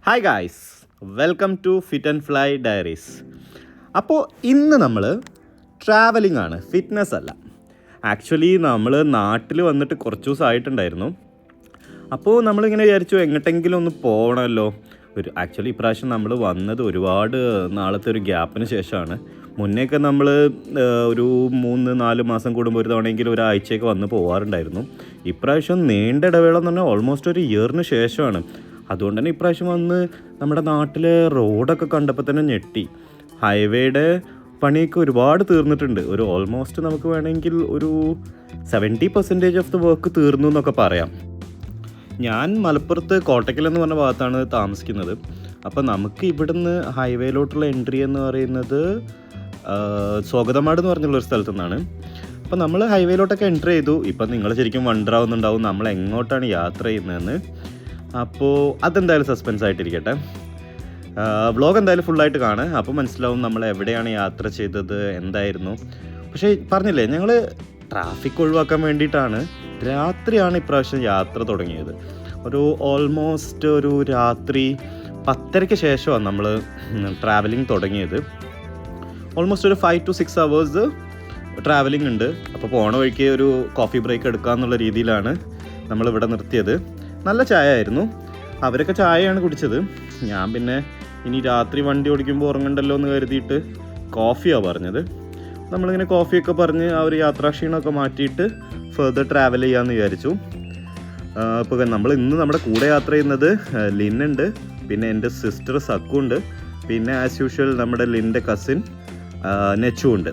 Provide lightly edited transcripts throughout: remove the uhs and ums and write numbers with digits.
Hi guys, welcome to fit and fly diaries. അപ്പോൾ ഇന്ന് നമ്മൾ ട്രാവലിംഗ് ആണ്, ഫിറ്റ്നസ് അല്ല. ആക്ച്വലി നമ്മൾ നാട്ടിൽ വന്നിട്ട് കുറച്ച് ദിവസമായിട്ടുണ്ടായിരുന്നു. അപ്പോൾ നമ്മളിങ്ങനെ വിചാരിച്ചു എങ്ങോട്ടെങ്കിലും ഒന്ന് പോകണമല്ലോ. ആക്ച്വലി ഇപ്രാവശ്യം നമ്മൾ വന്നത് ഒരുപാട് നാളത്തെ ഒരു ഗ്യാപ്പിന് ശേഷമാണ്. മുന്നേയൊക്കെ നമ്മൾ ഒരു 3-4 മാസം കൂടുമ്പോൾ ഒരു തവണയെങ്കിലും ഒരാഴ്ചയൊക്കെ വന്ന് പോകാറുണ്ടായിരുന്നു. ഇപ്രാവശ്യം നീണ്ട ഇടവേള എന്ന് പറഞ്ഞാൽ ഓൾമോസ്റ്റ് ഒരു ഇയറിന് ശേഷമാണ്. അതുകൊണ്ട് തന്നെ ഇപ്രാവശ്യം വന്ന് നമ്മുടെ നാട്ടിലെ റോഡൊക്കെ കണ്ടപ്പോൾ തന്നെ ഞെട്ടി. ഹൈവേയുടെ പണിയൊക്കെ ഒരുപാട് തീർന്നിട്ടുണ്ട്. ഒരു ഓൾമോസ്റ്റ് നമുക്ക് വേണമെങ്കിൽ ഒരു 70% ഓഫ് ദ വർക്ക് തീർന്നു എന്നൊക്കെ പറയാം. ഞാൻ മലപ്പുറത്ത് കോട്ടക്കൽ എന്ന് പറഞ്ഞ ഭാഗത്താണ് താമസിക്കുന്നത്. അപ്പോൾ നമുക്ക് ഇവിടുന്ന് ഹൈവേയിലോട്ടുള്ള എൻട്രി എന്ന് പറയുന്നത് സ്വാഗതമാട് എന്ന് പറഞ്ഞുള്ളൊരു സ്ഥലത്തു നിന്നാണ്. അപ്പോൾ നമ്മൾ ഹൈവേയിലോട്ടൊക്കെ എൻട്രി ചെയ്തു. ഇപ്പം നിങ്ങൾ ശരിക്കും വണ്ടറാവുന്നുണ്ടാവും നമ്മൾ എങ്ങോട്ടാണ് യാത്ര ചെയ്യുന്നതെന്ന്. അപ്പോൾ അതെന്തായാലും സസ്പെൻസ് ആയിട്ടിരിക്കട്ടെ. വ്ളോഗ് എന്തായാലും ഫുള്ളായിട്ട് കാണാം. അപ്പോൾ മനസ്സിലാവും നമ്മൾ എവിടെയാണ് യാത്ര ചെയ്തത്, എന്തായിരുന്നു. പക്ഷേ പറഞ്ഞില്ലേ, ഞങ്ങൾ ട്രാഫിക് ഒഴിവാക്കാൻ വേണ്ടിയിട്ടാണ് രാത്രിയാണ് ഇപ്രാവശ്യം യാത്ര തുടങ്ങിയത്. ഒരു ഓൾമോസ്റ്റ് ഒരു രാത്രി 10:30 ശേഷമാണ് നമ്മൾ ട്രാവലിംഗ് തുടങ്ങിയത്. ഓൾമോസ്റ്റ് ഒരു 5 to 6 hours ട്രാവലിംഗ് ഉണ്ട്. അപ്പോൾ പോണ വഴിക്ക് ഒരു കോഫി ബ്രേക്ക് എടുക്കാമെന്നുള്ള രീതിയിലാണ് നമ്മളിവിടെ നിർത്തിയത്. നല്ല ചായ ആയിരുന്നു. അവരൊക്കെ ചായയാണ് കുടിച്ചത്. ഞാൻ പിന്നെ ഇനി രാത്രി വണ്ടി ഓടിക്കുമ്പോൾ ഉറങ്ങണ്ടല്ലോ എന്ന് കരുതിയിട്ട് കോഫിയാണ് പറഞ്ഞത്. നമ്മളിങ്ങനെ കോഫിയൊക്കെ പറഞ്ഞ് ആ ഒരു യാത്രാക്ഷീണമൊക്കെ മാറ്റിയിട്ട് ഫെർദർ ട്രാവൽ ചെയ്യാമെന്ന് വിചാരിച്ചു. ഇപ്പോൾ ഇന്ന് നമ്മുടെ കൂടെ യാത്ര ചെയ്യുന്നത് ലിന്നുണ്ട്, പിന്നെ എൻ്റെ സിസ്റ്റർ സക്കു ഉണ്ട്, പിന്നെ ആസ് യൂഷ്വൽ നമ്മുടെ ലിൻ്റെ കസിൻ നെച്ചു ഉണ്ട്.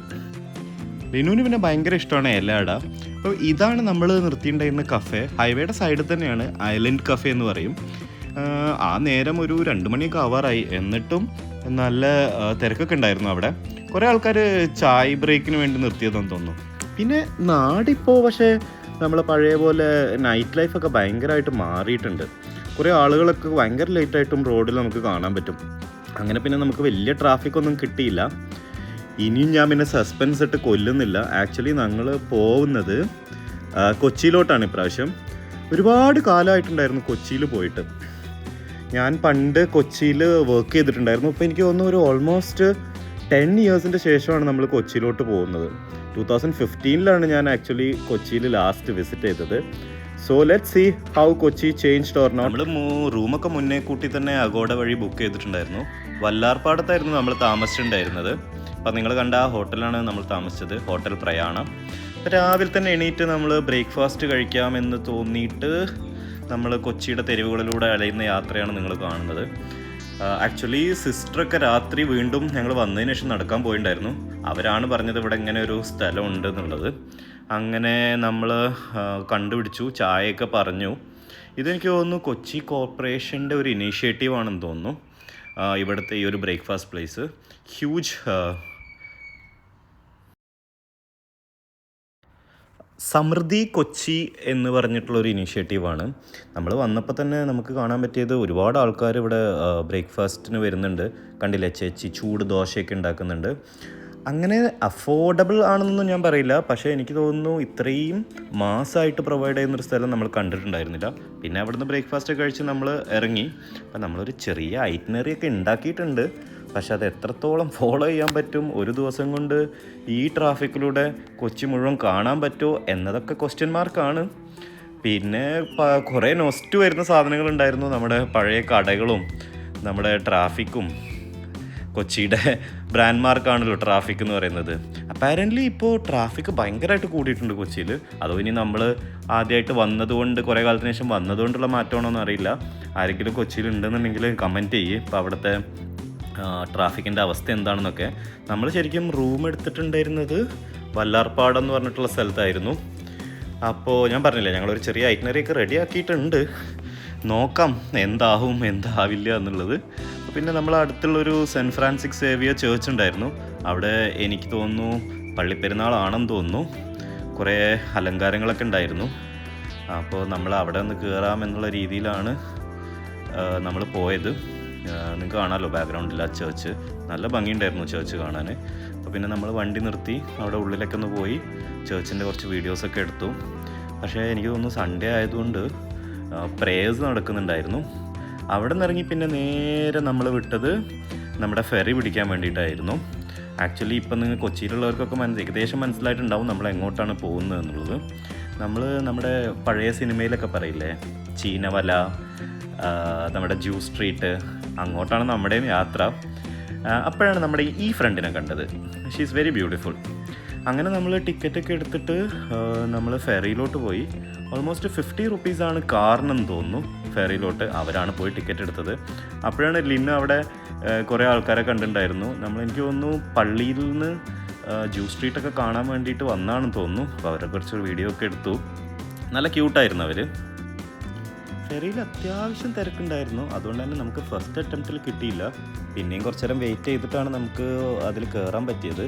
ലിനുവിന് പിന്നെ ഭയങ്കര ഇഷ്ടമാണ് എല്ലാട. അപ്പോൾ ഇതാണ് നമ്മൾ നിർത്തിയിട്ടുണ്ടായിരുന്ന കഫേ. ഹൈവേയുടെ സൈഡിൽ തന്നെയാണ്, ഐലൻഡ് കഫേ എന്ന് പറയും. ആ നേരം ഒരു 2 മണിയൊക്കെ ആവാറായി. എന്നിട്ടും നല്ല തിരക്കൊക്കെ ഉണ്ടായിരുന്നു അവിടെ. കുറേ ആൾക്കാർ ചായ ബ്രേക്കിന് വേണ്ടി നിർത്തിയതെന്ന് തോന്നുന്നു. പിന്നെ നാടിപ്പോൾ പക്ഷേ നമ്മൾ പഴയ പോലെ നൈറ്റ് ലൈഫൊക്കെ ഭയങ്കരമായിട്ട് മാറിയിട്ടുണ്ട്. കുറേ ആളുകളൊക്കെ ഭയങ്കര ലേറ്റായിട്ടും റോഡിൽ നമുക്ക് കാണാൻ പറ്റും. അങ്ങനെ പിന്നെ നമുക്ക് വലിയ ട്രാഫിക്കൊന്നും കിട്ടിയില്ല. ഇനിയും ഞാൻ പിന്നെ സസ്പെൻസ് ഇട്ട് കൊല്ലുന്നില്ല. ആക്ച്വലി ഞങ്ങൾ പോകുന്നത് കൊച്ചിയിലോട്ടാണ് ഇപ്രാവശ്യം. ഒരുപാട് കാലമായിട്ടുണ്ടായിരുന്നു കൊച്ചിയിൽ പോയിട്ട്. ഞാൻ പണ്ട് കൊച്ചിയിൽ വർക്ക് ചെയ്തിട്ടുണ്ടായിരുന്നു. ഇപ്പോൾ എനിക്ക് തോന്നുന്നു ഒരു ഓൾമോസ്റ്റ് 10 yearsൻ്റെ ശേഷമാണ് നമ്മൾ കൊച്ചിയിലോട്ട് പോകുന്നത്. 2015 ഞാൻ ആക്ച്വലി കൊച്ചിയിൽ ലാസ്റ്റ് വിസിറ്റ് ചെയ്തത്. So let's see how Kochi changed or not. നമ്മൾ റൂമൊക്കെ മുന്നേ കൂട്ടി തന്നെ അഗോഡ വഴി ബുക്ക് ചെയ്തിട്ടുണ്ടായിരുന്നു. വല്ലാർപാടത്തായിരുന്നു നമ്മൾ താമസിച്ചിട്ടുണ്ടായിരുന്നത്. അപ്പം നിങ്ങൾ കണ്ട ആ ഹോട്ടലാണ് നമ്മൾ താമസിച്ചത്, ഹോട്ടൽ പ്രയാണം. രാവിലെ തന്നെ എണീറ്റ് നമ്മൾ ബ്രേക്ക്ഫാസ്റ്റ് കഴിക്കാമെന്ന് തോന്നിയിട്ട് നമ്മൾ കൊച്ചിയുടെ തെരുവുകളിലൂടെ അലയുന്ന യാത്രയാണ് നിങ്ങൾ കാണുന്നത്. ആക്ച്വലി സിസ്റ്ററൊക്കെ രാത്രി വീണ്ടും ഞങ്ങൾ വന്നതിന് ശേഷം നടക്കാൻ പോയിട്ടുണ്ടായിരുന്നു. അവരാണ് പറഞ്ഞത് ഇവിടെ ഇങ്ങനെ ഒരു സ്ഥലം ഉണ്ട് എന്നുള്ളത്. അങ്ങനെ നമ്മൾ കണ്ടുപിടിച്ചു, ചായയൊക്കെ പറഞ്ഞു. ഇതെനിക്ക് തോന്നുന്നു കൊച്ചി കോർപ്പറേഷൻ്റെ ഒരു ഇനീഷ്യേറ്റീവ് ആണെന്ന് തോന്നുന്നു. ഇവിടുത്തെ ഈ ഒരു ബ്രേക്ക്ഫാസ്റ്റ് പ്ലേസ് ഹ്യൂജ് സമൃദ്ധി കൊച്ചി എന്ന് പറഞ്ഞിട്ടുള്ളൊരു ഇനീഷ്യേറ്റീവാണ്. നമ്മൾ വന്നപ്പോൾ തന്നെ നമുക്ക് കാണാൻ പറ്റിയത് ഒരുപാട് ആൾക്കാർ ഇവിടെ ബ്രേക്ക്ഫാസ്റ്റിന് വരുന്നുണ്ട്. കണ്ടില്ലേ, ചേച്ചി ചൂട് ദോശയൊക്കെ ഉണ്ടാക്കുന്നുണ്ട്. അങ്ങനെ അഫോർഡബിൾ ആണെന്നൊന്നും ഞാൻ പറയില്ല, പക്ഷേ എനിക്ക് തോന്നുന്നു ഇത്രയും മാസമായിട്ട് പ്രൊവൈഡ് ചെയ്യുന്നൊരു സ്ഥലം നമ്മൾ കണ്ടിട്ടുണ്ടായിരുന്നില്ല. പിന്നെ അവിടുന്ന് ബ്രേക്ക്ഫാസ്റ്റ് കഴിച്ച് നമ്മൾ ഇറങ്ങി. അപ്പം നമ്മളൊരു ചെറിയ ഐറ്റിനറിയൊക്കെ ഉണ്ടാക്കിയിട്ടുണ്ട്. പക്ഷെ അത് എത്രത്തോളം ഫോളോ ചെയ്യാൻ പറ്റും, ഒരു ദിവസം കൊണ്ട് ഈ ട്രാഫിക്കിലൂടെ കൊച്ചി മുഴുവൻ കാണാൻ പറ്റുമോ എന്നതൊക്കെ ക്വസ്റ്റ്യൻ മാർക്കാണ്. പിന്നെ കുറേ നൊസ്റ്റ് വരുന്ന സാധനങ്ങളുണ്ടായിരുന്നു. നമ്മുടെ പഴയ കടകളും നമ്മുടെ ട്രാഫിക്കും. കൊച്ചിയുടെ ബ്രാൻഡ് മാർക്കാണല്ലോ ട്രാഫിക് എന്ന് പറയുന്നത്. അപ്പാരൻ്റ്ലി ഇപ്പോൾ ട്രാഫിക് ഭയങ്കരമായിട്ട് കൂടിയിട്ടുണ്ട് കൊച്ചിയിൽ. അതോ ഇനി നമ്മൾ ആദ്യമായിട്ട് വന്നതുകൊണ്ട്, കുറേ കാലത്തിന് ശേഷം വന്നതുകൊണ്ടുള്ള മാറ്റമാണോ എന്ന് അറിയില്ല. ആരെങ്കിലും കൊച്ചിയിൽ ഉണ്ടെന്നുണ്ടെങ്കിൽ കമൻറ്റ് ചെയ്യേ ഇപ്പോൾ അവിടുത്തെ ട്രാഫിക്കിൻ്റെ അവസ്ഥ എന്താണെന്നൊക്കെ. നമ്മൾ ശരിക്കും റൂം എടുത്തിട്ടുണ്ടായിരുന്നത് വല്ലാർപാടം എന്ന് പറഞ്ഞിട്ടുള്ള സ്ഥലത്തായിരുന്നു. അപ്പോൾ ഞാൻ പറഞ്ഞില്ലേ, ഞങ്ങളൊരു ചെറിയ ഐറ്റിനറിയൊക്കെ റെഡി ആക്കിയിട്ടുണ്ട്. നോക്കാം എന്താവും എന്താവില്ല എന്നുള്ളത്. പിന്നെ നമ്മൾ അടുത്തുള്ളൊരു സെൻറ്റ് ഫ്രാൻസിസ് സേവിയർ ചേർച്ച് ഉണ്ടായിരുന്നു. അവിടെ എനിക്ക് തോന്നുന്നു പള്ളിപ്പെരുന്നാളാണെന്ന് തോന്നുന്നു. കുറേ അലങ്കാരങ്ങളൊക്കെ ഉണ്ടായിരുന്നു. അപ്പോൾ നമ്മൾ അവിടെ ഒന്ന് കയറാമെന്നുള്ള രീതിയിലാണ് നമ്മൾ പോയത്. നിങ്ങൾക്ക് കാണാമല്ലോ ബാക്ക്ഗ്രൗണ്ടിൽ ആ ചേർച്ച്. നല്ല ഭംഗിയുണ്ടായിരുന്നു ചേർച്ച് കാണാൻ. അപ്പോൾ പിന്നെ നമ്മൾ വണ്ടി നിർത്തി അവിടെ ഉള്ളിലൊക്കെ ഒന്ന് പോയി ചേർച്ചിൻ്റെ കുറച്ച് വീഡിയോസൊക്കെ എടുത്തു. പക്ഷേ എനിക്ക് തോന്നുന്നു സൺഡേ ആയതുകൊണ്ട് പ്രേയേഴ്സ് നടക്കുന്നുണ്ടായിരുന്നു. അവിടെ നിന്ന് ഇറങ്ങി പിന്നെ നേരെ നമ്മൾ വിട്ടത് നമ്മുടെ ഫെറി പിടിക്കാൻ വേണ്ടിയിട്ടായിരുന്നു. ആക്ച്വലി ഇപ്പം നിങ്ങൾ കൊച്ചിയിലുള്ളവർക്കൊക്കെ ഏകദേശം മനസ്സിലായിട്ടുണ്ടാവും നമ്മൾ എങ്ങോട്ടാണ് പോകുന്നത് എന്നുള്ളത്. നമ്മൾ നമ്മുടെ പഴയ സിനിമയിലൊക്കെ പറയില്ലേ, ചീനവല, നമ്മുടെ ജ്യൂസ് സ്ട്രീറ്റ്, അങ്ങോട്ടാണ് നമ്മുടെയും യാത്ര. അപ്പോഴാണ് നമ്മുടെ ഈ ഫ്രണ്ടിനെ കണ്ടത്. She is very beautiful. അങ്ങനെ നമ്മൾ ടിക്കറ്റൊക്കെ എടുത്തിട്ട് നമ്മൾ ഫെറിയിലോട്ട് പോയി. ഓൾമോസ്റ്റ് 50 റുപ്പീസാണ് കാറിനെന്ന് തോന്നുന്നു ഫെറിയിലോട്ട്. അവരാണ് പോയി ടിക്കറ്റ് എടുത്തത്. അപ്പോഴാണ് ലിന്ന അവിടെ കുറേ ആൾക്കാരെ കണ്ടിട്ടുണ്ടായിരുന്നു. എനിക്ക് തോന്നുന്നു പള്ളിയിൽ നിന്ന് ജ്യൂസ് സ്ട്രീറ്റൊക്കെ കാണാൻ വേണ്ടിയിട്ട് വന്നാണെന്ന് തോന്നുന്നു. അപ്പോൾ അവരെ കുറിച്ചൊരു വീഡിയോ ഒക്കെ എടുത്തു. നല്ല ക്യൂട്ടായിരുന്നു അവർ. ഫെറിയിൽ അത്യാവശ്യം തിരക്കുണ്ടായിരുന്നു. അതുകൊണ്ട് തന്നെ നമുക്ക് ഫസ്റ്റ് അറ്റംപ്റ്റിൽ കിട്ടിയില്ല. പിന്നെയും കുറച്ച് നേരം വെയിറ്റ് ചെയ്തിട്ടാണ് നമുക്ക് അതിൽ കയറാൻ പറ്റിയത്.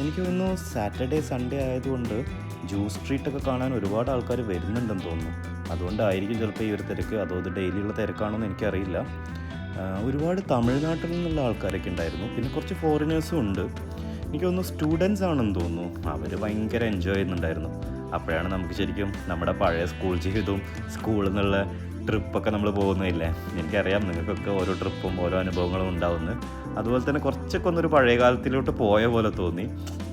എനിക്ക് തോന്നുന്നു സാറ്റർഡേ സൺഡേ ആയതുകൊണ്ട് ജ്യൂസ് സ്ട്രീറ്റൊക്കെ കാണാൻ ഒരുപാട് ആൾക്കാർ വരുന്നുണ്ടെന്ന് തോന്നുന്നു. അതുകൊണ്ടായിരിക്കും ചിലപ്പോൾ ഈ ഒരു തിരക്ക്. അതോ ഇത് ഡെയിലിയുള്ള തിരക്കാണോന്ന് എനിക്കറിയില്ല. ഒരുപാട് തമിഴ്നാട്ടിൽ നിന്നുള്ള ആൾക്കാരൊക്കെ ഉണ്ടായിരുന്നു. പിന്നെ കുറച്ച് ഫോറിനേഴ്സും ഉണ്ട്. എനിക്ക് തോന്നുന്നു സ്റ്റുഡൻസ് ആണെന്ന് തോന്നുന്നു. അവർ ഭയങ്കര എൻജോയ് ചെയ്യുന്നുണ്ടായിരുന്നു. അപ്പോഴാണ് നമുക്ക് ശരിക്കും നമ്മുടെ പഴയ സ്കൂൾ ജീവിതവും സ്കൂളിൽ നിന്നുള്ള ട്രിപ്പൊക്കെ നമ്മൾ പോകുന്നില്ലേ. എനിക്കറിയാം നിങ്ങൾക്കൊക്കെ ഓരോ ട്രിപ്പും ഓരോ അനുഭവങ്ങളും ഉണ്ടാവുന്നു. അതുപോലെ തന്നെ കുറച്ചൊക്കെ ഒന്നൊരു പഴയ കാലത്തിലോട്ട് പോയ പോലെ തോന്നി.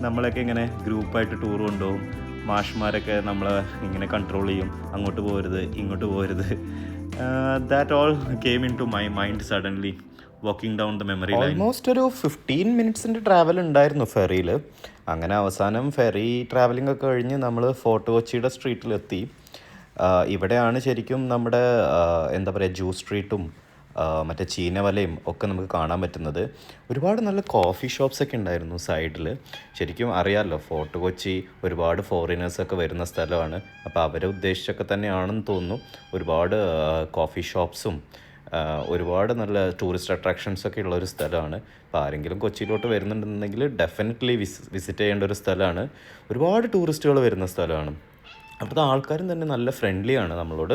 നമ്മളൊക്കെ ഇങ്ങനെ ഗ്രൂപ്പായിട്ട് ടൂർ കൊണ്ടുപോകും. മാഷ്മാരൊക്കെ നമ്മളെ ഇങ്ങനെ കൺട്രോൾ ചെയ്യും, അങ്ങോട്ട് പോകരുത് ഇങ്ങോട്ട് പോകരുത്. That all came into my mind suddenly walking down the memory lane. Almost ഒരു 15 മിനിറ്റ്സിൻ്റെ ട്രാവൽ ഉണ്ടായിരുന്നു ഫെറിയിൽ. അങ്ങനെ അവസാനം ഫെറി ട്രാവലിംഗ് ഒക്കെ കഴിഞ്ഞ് നമ്മൾ ഫോർട്ട് കൊച്ചിയുടെ സ്ട്രീറ്റിലെത്തി. ഇവിടെയാണ് ശരിക്കും നമ്മുടെ എന്താ പറയുക, ജ്യൂസ് സ്ട്രീറ്റും മറ്റേ ചീനവലയും ഒക്കെ നമുക്ക് കാണാൻ പറ്റുന്നത്. ഒരുപാട് നല്ല കോഫി ഷോപ്സൊക്കെ ഉണ്ടായിരുന്നു സൈഡിൽ. ശരിക്കും അറിയാമല്ലോ, ഫോർട്ട് കൊച്ചി ഒരുപാട് ഫോറിനേഴ്സൊക്കെ വരുന്ന സ്ഥലമാണ്. അപ്പോൾ അവരെ ഉദ്ദേശിച്ചൊക്കെ തന്നെയാണെന്ന് തോന്നുന്നു. ഒരുപാട് കോഫി ഷോപ്സും ഒരുപാട് നല്ല ടൂറിസ്റ്റ് അട്രാക്ഷൻസൊക്കെ ഉള്ളൊരു സ്ഥലമാണ്. അപ്പോൾ ആരെങ്കിലും കൊച്ചിയിലോട്ട് വരുന്നുണ്ടെന്നുണ്ടെങ്കിൽ ഡെഫിനറ്റ്ലി വിസിറ്റ് ചെയ്യേണ്ട ഒരു സ്ഥലമാണ്. ഒരുപാട് ടൂറിസ്റ്റുകൾ വരുന്ന സ്ഥലമാണ്. അപ്പോഴത്തെ ആൾക്കാരും തന്നെ നല്ല ഫ്രണ്ട്ലിയാണ് നമ്മളോട്.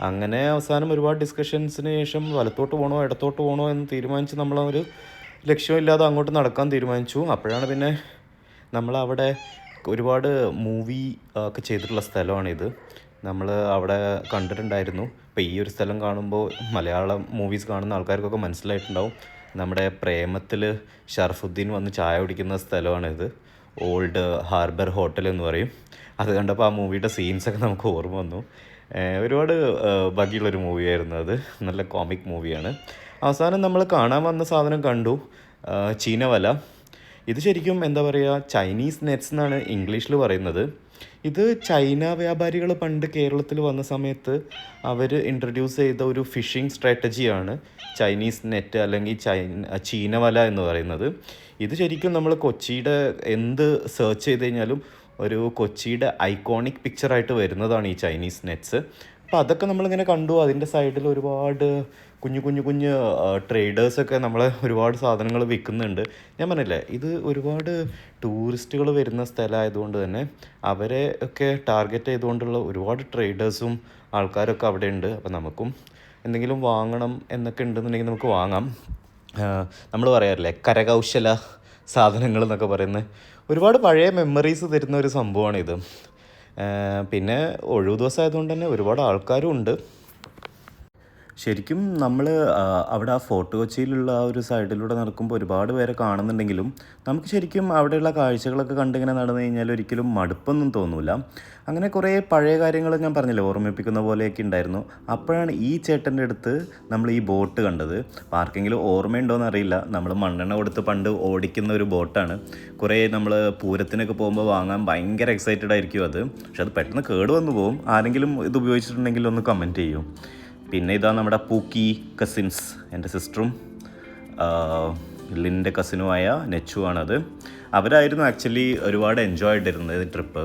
അങ്ങനെ അവസാനം ഒരുപാട് ഡിസ്കഷൻസിന് ശേഷം വലത്തോട്ട് പോകണോ ഇടത്തോട്ട് പോകണോ എന്ന് തീരുമാനിച്ച് നമ്മളൊരു ലക്ഷ്യമില്ലാതെ അങ്ങോട്ട് നടക്കാൻ തീരുമാനിച്ചു. അപ്പോഴാണ് പിന്നെ നമ്മളവിടെ ഒരുപാട് മൂവി ഒക്കെ ചെയ്തിട്ടുള്ള സ്ഥലമാണിത്. നമ്മൾ അവിടെ കണ്ടിട്ടുണ്ടായിരുന്നു. അപ്പോൾ ഈ ഒരു സ്ഥലം കാണുമ്പോൾ മലയാളം മൂവീസ് കാണുന്ന ആൾക്കാർക്കൊക്കെ മനസ്സിലായിട്ടുണ്ടാവും. നമ്മുടെ പ്രേമത്തിൽ ഷർഫുദ്ദീൻ വന്ന് ചായ കുടിക്കുന്ന സ്ഥലമാണിത്. ഓൾഡ് ഹാർബർ ഹോട്ടൽ എന്ന് പറയും. അത് കണ്ടപ്പോൾ ആ മൂവിയുടെ സീൻസൊക്കെ നമുക്ക് ഓർമ്മ വന്നു. ഒരുപാട് ഭംഗിയുള്ളൊരു മൂവിയായിരുന്നു അത്. നല്ല കോമിക് മൂവിയാണ്. അവസാനം നമ്മൾ കാണാൻ വന്ന സാധനം കണ്ടു, ചീനവല. ഇത് ശരിക്കും എന്താ പറയുക, ചൈനീസ് നെറ്റ്സ് എന്നാണ് ഇംഗ്ലീഷിൽ പറയുന്നത്. ഇത് ചൈന വ്യാപാരികൾ പണ്ട് കേരളത്തിൽ വന്ന സമയത്ത് അവർ ഇൻട്രൊഡ്യൂസ് ചെയ്ത ഒരു ഫിഷിംഗ് സ്ട്രാറ്റജിയാണ് ചൈനീസ് നെറ്റ് അല്ലെങ്കിൽ ചീനവല എന്ന് പറയുന്നത്. ഇത് ശരിക്കും നമ്മൾ കൊച്ചിയുടെ എന്ത് സെർച്ച് ചെയ്ത് കഴിഞ്ഞാലും ഒരു കൊച്ചിയുടെ ഐക്കോണിക് പിക്ചറായിട്ട് വരുന്നതാണ് ഈ ചൈനീസ് നെറ്റ്സ്. അപ്പോൾ അതൊക്കെ നമ്മളിങ്ങനെ കണ്ടു. അതിൻ്റെ സൈഡിൽ ഒരുപാട് കുഞ്ഞു ട്രേഡേഴ്സൊക്കെ നമ്മളെ ഒരുപാട് സാധനങ്ങൾ വിൽക്കുന്നുണ്ട്. ഞാൻ പറഞ്ഞില്ലേ, ഇത് ഒരുപാട് ടൂറിസ്റ്റുകൾ വരുന്ന സ്ഥലമായതുകൊണ്ട് തന്നെ അവരെ ഒക്കെ ടാർഗറ്റ് ചെയ്തുകൊണ്ടുള്ള ഒരുപാട് ട്രേഡേഴ്സും ആൾക്കാരൊക്കെ അവിടെ ഉണ്ട്. അപ്പോൾ നമുക്കും എന്തെങ്കിലും വാങ്ങണം എന്നൊക്കെ ഉണ്ടെന്നുണ്ടെങ്കിൽ നമുക്ക് വാങ്ങാം. നമ്മൾ പറയാറില്ലേ, കരകൗശല സാധനങ്ങൾ എന്നൊക്കെ പറയുന്നത്. ഒരുപാട് പഴയ മെമ്മറീസ് തരുന്ന ഒരു സംഭവമാണിത്. പിന്നെ ഒഴിവ് ദിവസം ആയതുകൊണ്ട് തന്നെ ഒരുപാട് ആൾക്കാരും ഉണ്ട്. ശരിക്കും നമ്മൾ അവിടെ ആ ഫോർട്ട് കൊച്ചിയിലുള്ള ആ ഒരു സൈഡിലൂടെ നടക്കുമ്പോൾ ഒരുപാട് പേരെ കാണുന്നുണ്ടെങ്കിലും നമുക്ക് ശരിക്കും അവിടെയുള്ള കാഴ്ചകളൊക്കെ കണ്ടിങ്ങനെ നടന്നു കഴിഞ്ഞാൽ ഒരിക്കലും മടുപ്പൊന്നും തോന്നില്ല. അങ്ങനെ കുറേ പഴയ കാര്യങ്ങൾ ഞാൻ പറഞ്ഞില്ലേ, ഓർമ്മിപ്പിക്കുന്ന പോലെയൊക്കെ ഉണ്ടായിരുന്നു. അപ്പോഴാണ് ഈ ചേട്ടൻ്റെ അടുത്ത് നമ്മൾ ഈ ബോട്ട് കണ്ടത്. അപ്പോൾ ആർക്കെങ്കിലും ഓർമ്മയുണ്ടോയെന്ന് അറിയില്ല. നമ്മൾ മണ്ണെണ്ണ കൊടുത്ത് പണ്ട് ഓടിക്കുന്ന ഒരു ബോട്ടാണ്. കുറേ നമ്മൾ പൂരത്തിനൊക്കെ പോകുമ്പോൾ വാങ്ങാൻ ഭയങ്കര എക്സൈറ്റഡ് ആയിരിക്കും അത്. പക്ഷെ അത് പെട്ടെന്ന് കേട് വന്നു പോകും. ആരെങ്കിലും ഇത് ഉപയോഗിച്ചിട്ടുണ്ടെങ്കിൽ ഒന്ന് കമൻറ്റ് ചെയ്യും. പിന്നെ ഇതാ നമ്മുടെ പൂക്കി കസിൻസ്, എൻ്റെ സിസ്റ്ററും ലിൻ്റെ കസിനുമായ നെച്ചുവാണത്. അവരായിരുന്നു ആക്ച്വലി ഒരുപാട് എൻജോയ് ചെയ്തിരുന്നത് ട്രിപ്പ്.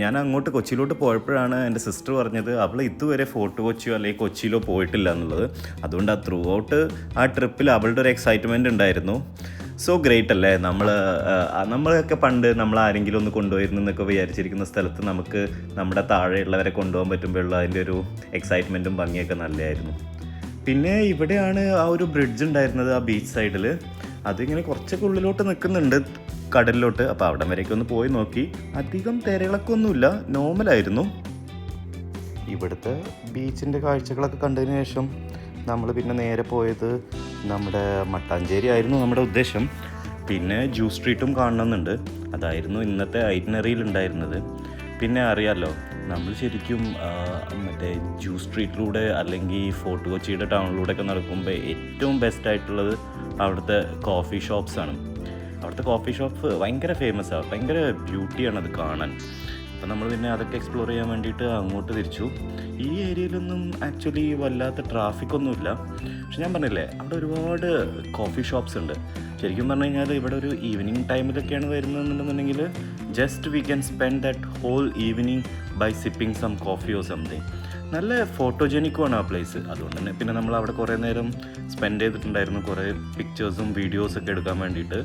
ഞാൻ അങ്ങോട്ട് കൊച്ചിയിലോട്ട് പോയപ്പോഴാണ് എൻ്റെ സിസ്റ്റർ പറഞ്ഞത് അവൾ ഇതുവരെ ഫോർട്ട് കൊച്ചിയോ അല്ലെങ്കിൽ കൊച്ചിയിലോ പോയിട്ടില്ല എന്നുള്ളത്. അതുകൊണ്ട് ത്രൂ ഔട്ട് ആ ട്രിപ്പിൽ അവളുടെ ഒരു എക്സൈറ്റ്മെൻറ്റ് ഉണ്ടായിരുന്നു. സോ ഗ്രേറ്റ് അല്ലേ, നമ്മളൊക്കെ പണ്ട് ആരെങ്കിലും ഒന്ന് കൊണ്ടുപോയിരുന്നു എന്നൊക്കെ വിചാരിച്ചിരിക്കുന്ന സ്ഥലത്ത് നമുക്ക് നമ്മുടെ താഴെയുള്ളവരെ കൊണ്ടുപോകാൻ പറ്റുമ്പോഴുള്ള അതിൻ്റെ ഒരു എക്സൈറ്റ്മെൻറ്റും ഭംഗിയൊക്കെ നല്ലതായിരുന്നു. പിന്നെ ഇവിടെയാണ് ആ ഒരു ബ്രിഡ്ജ് ഉണ്ടായിരുന്നത്, ആ ബീച്ച് സൈഡിൽ. അതിങ്ങനെ കുറച്ചൊക്കെ ഉള്ളിലോട്ട് നിൽക്കുന്നുണ്ട് കടലിലോട്ട്. അപ്പോൾ അവിടെ വരേക്ക് ഒന്ന് പോയി നോക്കി. അധികം തിരകളൊക്കൊന്നുമില്ല, നോർമലായിരുന്നു. ഇവിടുത്തെ ബീച്ചിൻ്റെ കാഴ്ചകളൊക്കെ കണ്ടതിന് ശേഷം നമ്മൾ പിന്നെ നേരെ പോയത് നമ്മുടെ മട്ടാഞ്ചേരി ആയിരുന്നു നമ്മുടെ ഉദ്ദേശം. പിന്നെ ജ്യൂസ് സ്ട്രീറ്റും കാണണമെന്നുണ്ട്. അതായിരുന്നു ഇന്നത്തെ ഐറ്റിനറിയിൽ ഉണ്ടായിരുന്നത്. പിന്നെ അറിയാമല്ലോ, നമ്മൾ ശരിക്കും മറ്റേ ജ്യൂസ് സ്ട്രീറ്റിലൂടെ അല്ലെങ്കിൽ ഫോർട്ട് കൊച്ചിയുടെ ടൗണിലൂടെയൊക്കെ നടക്കുമ്പോൾ ഏറ്റവും ബെസ്റ്റായിട്ടുള്ളത് അവിടുത്തെ കോഫി ഷോപ്സാണ്. അവിടുത്തെ കോഫി ഷോപ്പ് ഭയങ്കര ഫേമസാണ്, ഭയങ്കര ബ്യൂട്ടിയാണ് അത് കാണാൻ. അപ്പോൾ നമ്മൾ പിന്നെ അതൊക്കെ എക്സ്പ്ലോർ ചെയ്യാൻ വേണ്ടിയിട്ട് അങ്ങോട്ട് തിരിച്ചു. ഈ ഏരിയയിലൊന്നും ആക്ച്വലി വല്ലാത്ത ട്രാഫിക്കൊന്നുമില്ല. പക്ഷെ ഞാൻ പറഞ്ഞില്ലേ, അവിടെ ഒരുപാട് കോഫി ഷോപ്സ് ഉണ്ട്. ശരിക്കും പറഞ്ഞു കഴിഞ്ഞാൽ ഇവിടെ ഒരു ഈവനിങ് ടൈമിലൊക്കെയാണ് വരുന്നതെന്നുണ്ടെന്നുണ്ടെങ്കിൽ just we can spend that whole evening by sipping some coffee or something. നല്ല ഫോട്ടോജനിക്കുമാണ് ആ പ്ലേസ്. അതുകൊണ്ട് തന്നെ പിന്നെ നമ്മൾ അവിടെ കുറേ നേരം സ്പെൻഡ് ചെയ്തിട്ടുണ്ടായിരുന്നു, കുറേ പിക്ചേഴ്സും വീഡിയോസൊക്കെ എടുക്കാൻ വേണ്ടിയിട്ട്.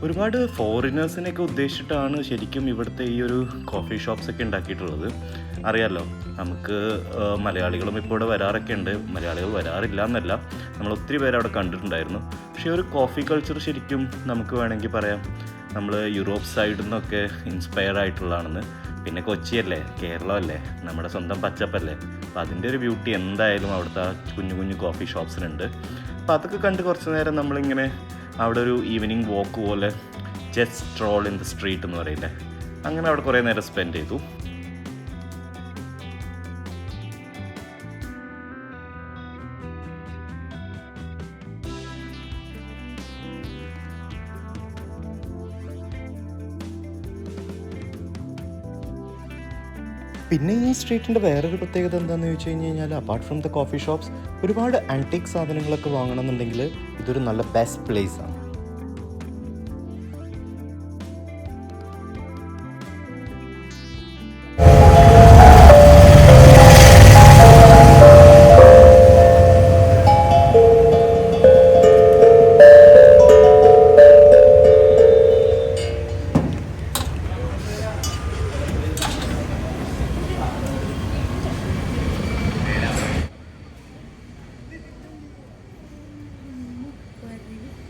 ഒരുപാട് ഫോറിനേഴ്സിനെയൊക്കെ ഉദ്ദേശിച്ചിട്ടാണ് ശരിക്കും ഇവിടുത്തെ ഈ ഒരു കോഫി ഷോപ്സൊക്കെ ഉണ്ടാക്കിയിട്ടുള്ളത്. അറിയാമല്ലോ, നമുക്ക് മലയാളികളും ഇപ്പോൾ ഇവിടെ വരാറൊക്കെ ഉണ്ട്. മലയാളികൾ വരാറില്ല എന്നല്ല, നമ്മൾ ഒത്തിരി പേര് അവിടെ കണ്ടിട്ടുണ്ടായിരുന്നു. പക്ഷേ ഒരു കോഫി കൾച്ചർ ശരിക്കും നമുക്ക് വേണമെങ്കിൽ പറയാം നമ്മൾ യൂറോപ്പ് സൈഡിൽ നിന്നൊക്കെ ഇൻസ്പയർ ആയിട്ടുള്ളതാണെന്ന്. പിന്നെ കൊച്ചിയല്ലേ, കേരളമല്ലേ, നമ്മുടെ സ്വന്തം പച്ചപ്പല്ലേ. അപ്പോൾ അതിൻ്റെ ഒരു ബ്യൂട്ടി എന്തായാലും അവിടുത്തെ കുഞ്ഞു കുഞ്ഞു കോഫി ഷോപ്സിനുണ്ട്. അപ്പോൾ അതൊക്കെ കണ്ട് കുറച്ച് നേരം നമ്മളിങ്ങനെ അവിടെ ഒരു ഈവനിങ് വാക്ക് പോലെ ജസ്റ്റ് സ്ട്രോൾ ഇൻ ദ സ്ട്രീറ്റ് എന്ന് പറയില്ലേ, അങ്ങനെ അവിടെ കുറേ നേരം സ്പെൻഡ് ചെയ്തു. പിന്നെ ഈ സ്ട്രീറ്റിൻ്റെ വേറൊരു പ്രത്യേകത എന്താണെന്ന് ചോദിച്ചു കഴിഞ്ഞാൽ, apart from the coffee shops ഒരുപാട് ആൻറ്റിക് സാധനങ്ങളൊക്കെ വാങ്ങണമെന്നുണ്ടെങ്കിൽ ഇതൊരു നല്ല ബെസ്റ്റ് പ്ലേസാണ്.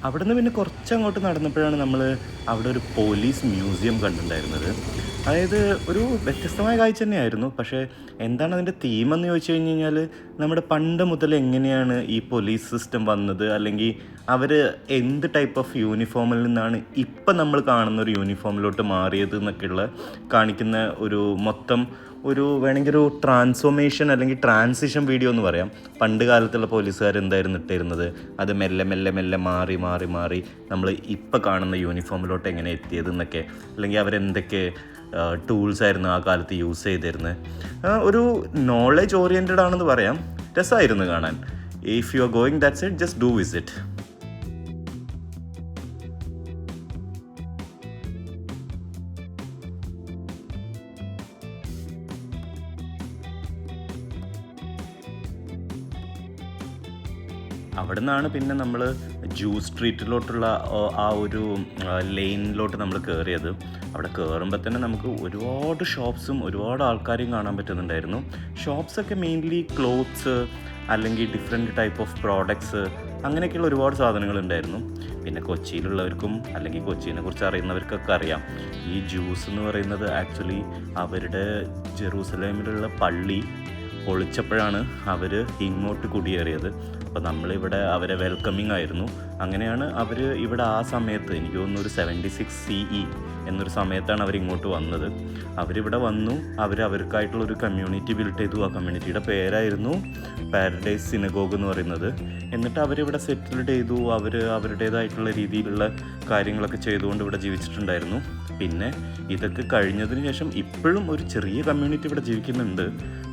അവിടെ നിന്ന് പിന്നെ കുറച്ചങ്ങോട്ട് നടന്നപ്പോഴാണ് നമ്മൾ അവിടെ ഒരു പോലീസ് മ്യൂസിയം കണ്ടിട്ടുണ്ടായിരുന്നത്. അതായത് ഒരു വ്യത്യസ്തമായ കാഴ്ച തന്നെയായിരുന്നു. പക്ഷേ എന്താണ് അതിൻ്റെ തീമെന്ന് ചോദിച്ചു കഴിഞ്ഞ് കഴിഞ്ഞാൽ, നമ്മുടെ പണ്ട് മുതൽ എങ്ങനെയാണ് ഈ പോലീസ് സിസ്റ്റം വന്നത്, അല്ലെങ്കിൽ അവർ എന്ത് ടൈപ്പ് ഓഫ് യൂണിഫോമിൽ നിന്നാണ് ഇപ്പം നമ്മൾ കാണുന്ന ഒരു യൂണിഫോമിലോട്ട് മാറിയത് എന്നൊക്കെയുള്ള കാണിക്കുന്ന ഒരു മൊത്തം ഒരു വേണമെങ്കിൽ ഒരു ട്രാൻസ്ഫോർമേഷൻ അല്ലെങ്കിൽ ട്രാൻസിഷൻ വീഡിയോ എന്ന് പറയാം. പണ്ട് കാലത്തുള്ള പോലീസുകാർ എന്തായിരുന്നു ഇട്ടിരുന്നത്, അത് മെല്ലെ മെല്ലെ മെല്ലെ മാറി മാറി മാറി നമ്മൾ ഇപ്പോൾ കാണുന്ന യൂണിഫോമിലോട്ട് എങ്ങനെ എത്തിയത് എന്നൊക്കെ, അല്ലെങ്കിൽ അവരെന്തൊക്കെ ടൂൾസ് ആയിരുന്നു ആ കാലത്ത് യൂസ് ചെയ്തിരുന്നത്. ഒരു നോളജ് ഓറിയൻറ്റഡ് ആണെന്ന് പറയാം. രസമായിരുന്നു കാണാൻ. If you are going that side, just do visit. അവിടെ നിന്നാണ് പിന്നെ നമ്മൾ ജ്യൂസ് സ്ട്രീറ്റിലോട്ടുള്ള ആ ഒരു ലെയിനിലോട്ട് നമ്മൾ കയറിയത്. അവിടെ കയറുമ്പോൾ തന്നെ നമുക്ക് ഒരുപാട് ഷോപ്സും ഒരുപാട് ആൾക്കാരെയും കാണാൻ പറ്റുന്നുണ്ടായിരുന്നു. ഷോപ്സൊക്കെ മെയിൻലി ക്ലോത്ത്സ് അല്ലെങ്കിൽ ഡിഫറെൻറ്റ് ടൈപ്പ് ഓഫ് പ്രോഡക്ട്സ് അങ്ങനെയൊക്കെയുള്ള ഒരുപാട് സാധനങ്ങളുണ്ടായിരുന്നു. പിന്നെ കൊച്ചിയിലുള്ളവർക്കും അല്ലെങ്കിൽ കൊച്ചിനെ കുറിച്ച് അറിയുന്നവർക്കൊക്കെ അറിയാം, ഈ ജ്യൂസ് എന്ന് പറയുന്നത് ആക്ച്വലി അവരുടെ ജെറൂസലേമിലുള്ള പള്ളി പൊളിച്ചപ്പോഴാണ് അവർ ഇങ്ങോട്ട് കുടിയേറിയത്. അപ്പോൾ നമ്മളിവിടെ അവരെ വെൽക്കമിങ് ആയിരുന്നു. അങ്ങനെയാണ് അവർ ഇവിടെ ആ സമയത്ത്, എനിക്ക് തോന്നുന്നു ഒരു 76 CE എന്നൊരു സമയത്താണ് അവരിങ്ങോട്ട് വന്നത്. അവരിവിടെ വന്നു, അവർക്കായിട്ടുള്ളൊരു കമ്മ്യൂണിറ്റി ബിൽഡ് ചെയ്തു. ആ കമ്മ്യൂണിറ്റിയുടെ പേരായിരുന്നു പാരഡൈസ് സിനഗോഗ് എന്ന് പറയുന്നത്. എന്നിട്ട് അവരിവിടെ സെറ്റിൽഡ് ചെയ്തു. അവരുടേതായിട്ടുള്ള രീതിയിലുള്ള കാര്യങ്ങളൊക്കെ ചെയ്തുകൊണ്ട് ഇവിടെ ജീവിച്ചിട്ടുണ്ടായിരുന്നു. പിന്നെ ഇതൊക്കെ കഴിഞ്ഞതിന് ശേഷം ഇപ്പോഴും ഒരു ചെറിയ കമ്മ്യൂണിറ്റി ഇവിടെ ജീവിക്കുന്നുണ്ട്.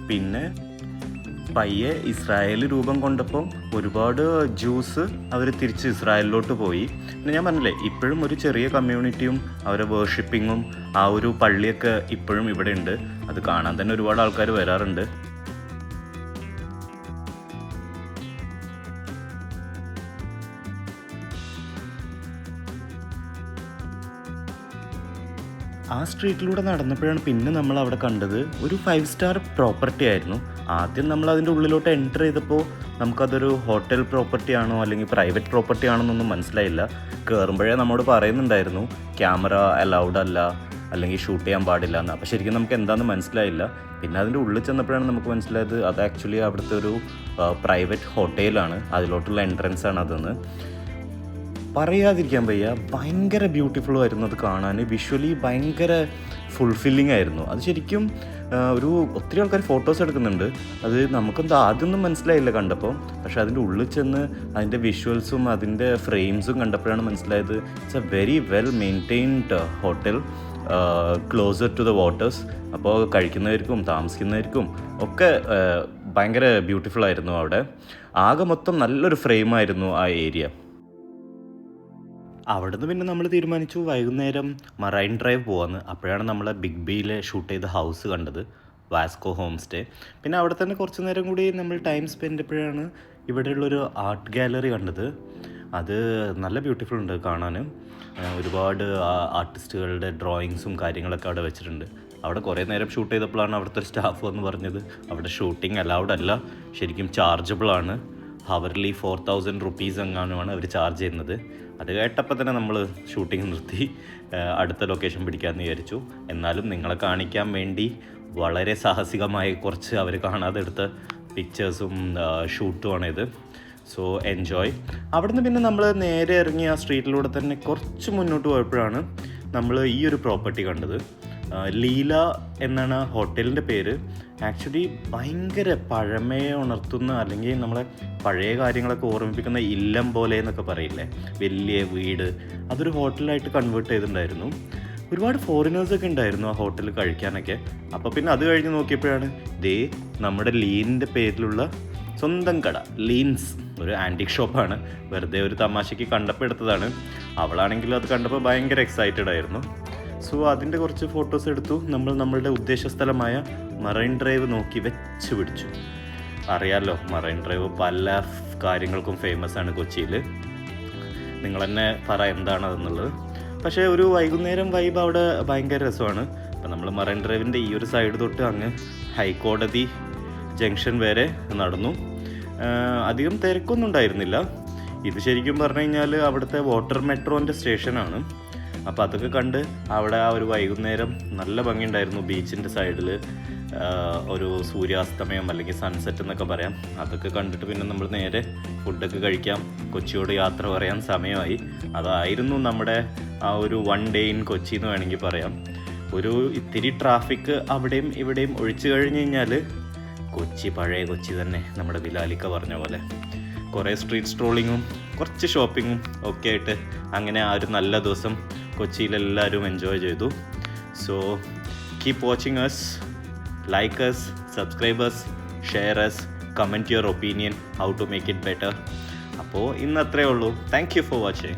പിന്നെ പയ്യെ ഇസ്രായേൽ രൂപം കൊണ്ടപ്പോൾ ഒരുപാട് ജ്യൂസ് അവർ തിരിച്ച് ഇസ്രായേലിലോട്ട് പോയി. പിന്നെ ഞാൻ പറഞ്ഞില്ലേ, ഇപ്പോഴും ഒരു ചെറിയ കമ്മ്യൂണിറ്റിയും അവരെ വേർഷിപ്പിങ്ങും ആ ഒരു പള്ളിയൊക്കെ ഇപ്പോഴും ഇവിടെ ഉണ്ട്. അത് കാണാൻ തന്നെ ഒരുപാട് ആൾക്കാർ വരാറുണ്ട്. ആ സ്ട്രീറ്റിലൂടെ നടന്നപ്പോഴാണ് പിന്നെ നമ്മൾ അവിടെ കണ്ടത് ഒരു 5 സ്റ്റാർ പ്രോപ്പർട്ടി ആയിരുന്നു. ആദ്യം നമ്മൾ അതിൻ്റെ ഉള്ളിലോട്ട് എൻ്റർ ചെയ്തപ്പോൾ നമുക്കതൊരു ഹോട്ടൽ പ്രോപ്പർട്ടി ആണോ അല്ലെങ്കിൽ പ്രൈവറ്റ് പ്രോപ്പർട്ടി ആണോ എന്നൊന്നും മനസ്സിലായില്ല. കയറുമ്പോഴേ നമ്മോട് പറയുന്നുണ്ടായിരുന്നു ക്യാമറ അലൗഡ് അല്ല, അല്ലെങ്കിൽ ഷൂട്ട് ചെയ്യാൻ പാടില്ല എന്ന്. അപ്പോൾ ശരിക്കും നമുക്ക് എന്താണെന്ന് മനസ്സിലായില്ല. പിന്നെ അതിൻ്റെ ഉള്ളിൽ ചെന്നപ്പോഴാണ് നമുക്ക് മനസ്സിലായത് അത് ആക്ച്വലി അവിടുത്തെ ഒരു പ്രൈവറ്റ് ഹോട്ടലാണ്, അതിലോട്ടുള്ള എൻട്രൻസ് ആണ് അതെന്ന്. പറയാതിരിക്കാൻ വയ്യ, ഭയങ്കര ബ്യൂട്ടിഫുൾ ആയിരുന്നു അത് കാണാൻ. വിഷ്വലി ഭയങ്കര ഫുൾഫില്ലിംഗ് ആയിരുന്നു അത്. ശരിക്കും ഒരു ഒത്തിരി ആൾക്കാർ ഫോട്ടോസ് എടുക്കുന്നുണ്ട്. അത് നമുക്കെന്താ ആദ്യമൊന്നും മനസ്സിലായില്ല കണ്ടപ്പോൾ. പക്ഷേ അതിൻ്റെ ഉള്ളിൽ ചെന്ന് അതിൻ്റെ വിഷ്വൽസും അതിൻ്റെ ഫ്രെയിംസും കണ്ടപ്പോഴാണ് മനസ്സിലായത് it's a very well maintained hotel closer to the waters. അപ്പോൾ കഴിക്കുന്നവർക്കും താമസിക്കുന്നവർക്കും ഒക്കെ ഭയങ്കര ബ്യൂട്ടിഫുൾ ആയിരുന്നു അവിടെ. ആകെ മൊത്തം നല്ലൊരു ഫ്രെയിമായിരുന്നു ആ ഏരിയ. അവിടുന്ന് പിന്നെ നമ്മൾ തീരുമാനിച്ചു വൈകുന്നേരം മറൈൻ ഡ്രൈവ് പോകാമെന്ന്. അപ്പോഴാണ് നമ്മൾ ബിഗ് ബിയിൽ ഷൂട്ട് ചെയ്ത ഹൗസ് കണ്ടത്, വാസ്കോ ഹോം സ്റ്റേ. പിന്നെ അവിടെ തന്നെ കുറച്ച് നേരം കൂടി നമ്മൾ ടൈം സ്പെൻഡ് ചെയ്തപ്പോഴാണ് ഇവിടെയുള്ളൊരു ആർട്ട് ഗാലറി കണ്ടത്. അത് നല്ല ബ്യൂട്ടിഫുൾ ഉണ്ട് കാണാൻ. ഒരുപാട് ആർട്ടിസ്റ്റുകളുടെ ഡ്രോയിങ്സും കാര്യങ്ങളൊക്കെ അവിടെ വെച്ചിട്ടുണ്ട്. അവിടെ കുറേ നേരം ഷൂട്ട് ചെയ്തപ്പോഴാണ് അവിടുത്തെ ഒരു സ്റ്റാഫ് വന്ന് പറഞ്ഞത് അവിടെ ഷൂട്ടിംഗ് അലൗഡ് അല്ല, ശരിക്കും ചാർജബിളാണ്. ഹവർലി 4000 റുപ്പീസ് എങ്ങാനുമാണ് അവർ ചാർജ് ചെയ്യുന്നത്. അത് കേട്ടപ്പോൾ തന്നെ നമ്മൾ ഷൂട്ടിംഗ് നിർത്തി അടുത്ത ലൊക്കേഷൻ പിടിക്കാമെന്ന് വിചാരിച്ചു. എന്നാലും നിങ്ങളെ കാണിക്കാൻ വേണ്ടി വളരെ സാഹസികമായി കുറച്ച് അവർ കാണാതെ എടുത്ത പിക്ചേഴ്സും ഷൂട്ടുമാണിത്. So enjoy. അവിടുന്ന് പിന്നെ നമ്മൾ നേരെ ഇറങ്ങി ആ സ്ട്രീറ്റിലൂടെ തന്നെ കുറച്ച് മുന്നോട്ട് പോയപ്പോഴാണ് നമ്മൾ ഈ ഒരു പ്രോപ്പർട്ടി കണ്ടത്. ലീല എന്നാണ് ഹോട്ടലിൻ്റെ പേര്. ആക്ച്വലി ഭയങ്കര പഴമയെ ഉണർത്തുന്ന, അല്ലെങ്കിൽ നമ്മളെ പഴയ കാര്യങ്ങളൊക്കെ ഓർമ്മിപ്പിക്കുന്ന ഇല്ലം പോലെ എന്നൊക്കെ പറയില്ലേ, വലിയ വീട്, അതൊരു ഹോട്ടലായിട്ട് കൺവേർട്ട് ചെയ്തിട്ടുണ്ടായിരുന്നു. ഒരുപാട് ഫോറിനേഴ്സൊക്കെ ഉണ്ടായിരുന്നു ആ ഹോട്ടലിൽ കഴിക്കാനൊക്കെ. അപ്പോൾ പിന്നെ അത് കഴിഞ്ഞ് നോക്കിയപ്പോഴാണ് നമ്മുടെ ലീനിൻ്റെ പേരിലുള്ള സ്വന്തം കട, ലീൻസ്, ഒരു ആൻറ്റിക് ഷോപ്പാണ്. വെറുതെ ഒരു തമാശയ്ക്ക് കണ്ടപ്പോൾ എടുത്തതാണ്. അവളാണെങ്കിലും അത് കണ്ടപ്പോൾ ഭയങ്കര എക്സൈറ്റഡ് ആയിരുന്നു. സോ അതിൻ്റെ കുറച്ച് ഫോട്ടോസ് എടുത്തു. നമ്മളുടെ ഉദ്ദേശ സ്ഥലമായ മറൈൻ ഡ്രൈവ് നോക്കി വെച്ച് പിടിച്ചു. അറിയാമല്ലോ, മറൈൻ ഡ്രൈവ് പല കാര്യങ്ങൾക്കും ഫേമസ് ആണ് കൊച്ചിയിൽ. നിങ്ങൾ തന്നെ പറ എന്താണതെന്നുള്ളത്. പക്ഷേ ഒരു വൈകുന്നേരം വൈബ് അവിടെ ഭയങ്കര രസമാണ്. അപ്പം നമ്മൾ മറൈൻ ഡ്രൈവിൻ്റെ ഈ ഒരു സൈഡ് തൊട്ട് അങ്ങ് ഹൈക്കോടതി ജംഗ്ഷൻ വരെ നടന്നു. അധികം തിരക്കൊന്നും ഉണ്ടായിരുന്നില്ല. ഇത് ശരിക്കും പറഞ്ഞു കഴിഞ്ഞാൽ അവിടുത്തെ വാട്ടർ മെട്രോൻ്റെ സ്റ്റേഷനാണ്. അപ്പോൾ അതൊക്കെ കണ്ട് അവിടെ ആ ഒരു വൈകുന്നേരം നല്ല ഭംഗിയുണ്ടായിരുന്നു. ബീച്ചിൻ്റെ സൈഡിൽ ഒരു സൂര്യാസ്തമയം അല്ലെങ്കിൽ സൺസെറ്റ് എന്നൊക്കെ പറയാം. അതൊക്കെ കണ്ടിട്ട് പിന്നെ നമ്മൾ നേരെ ഫുഡൊക്കെ കഴിക്കാം, കൊച്ചിയോട് യാത്ര പറയാൻ സമയമായി. അതായിരുന്നു നമ്മുടെ ആ ഒരു 1 ഡേ ഇൻ കൊച്ചി എന്ന് വേണമെങ്കിൽ പറയാം. ഒരു ഇത്തിരി ട്രാഫിക് അവിടെയും ഇവിടെയും ഒഴിച്ചു കഴിഞ്ഞ് കഴിഞ്ഞാൽ കൊച്ചി പഴയ കൊച്ചി തന്നെ, നമ്മുടെ ബിലാലിക്ക പറഞ്ഞ പോലെ. കുറേ സ്ട്രീറ്റ് സ്ട്രോളിങ്ങും കുറച്ച് ഷോപ്പിങ്ങും ഒക്കെ ആയിട്ട് അങ്ങനെ ആ ഒരു നല്ല ദിവസം കൊച്ചിയിലെല്ലാവരും എൻജോയ് ചെയ്തു. So keep watching us, like us, subscribe us, share us, comment your opinion how to make it better. അപ്പോൾ ഇന്ന് അത്രയേ ഉള്ളൂ. Thank you for watching.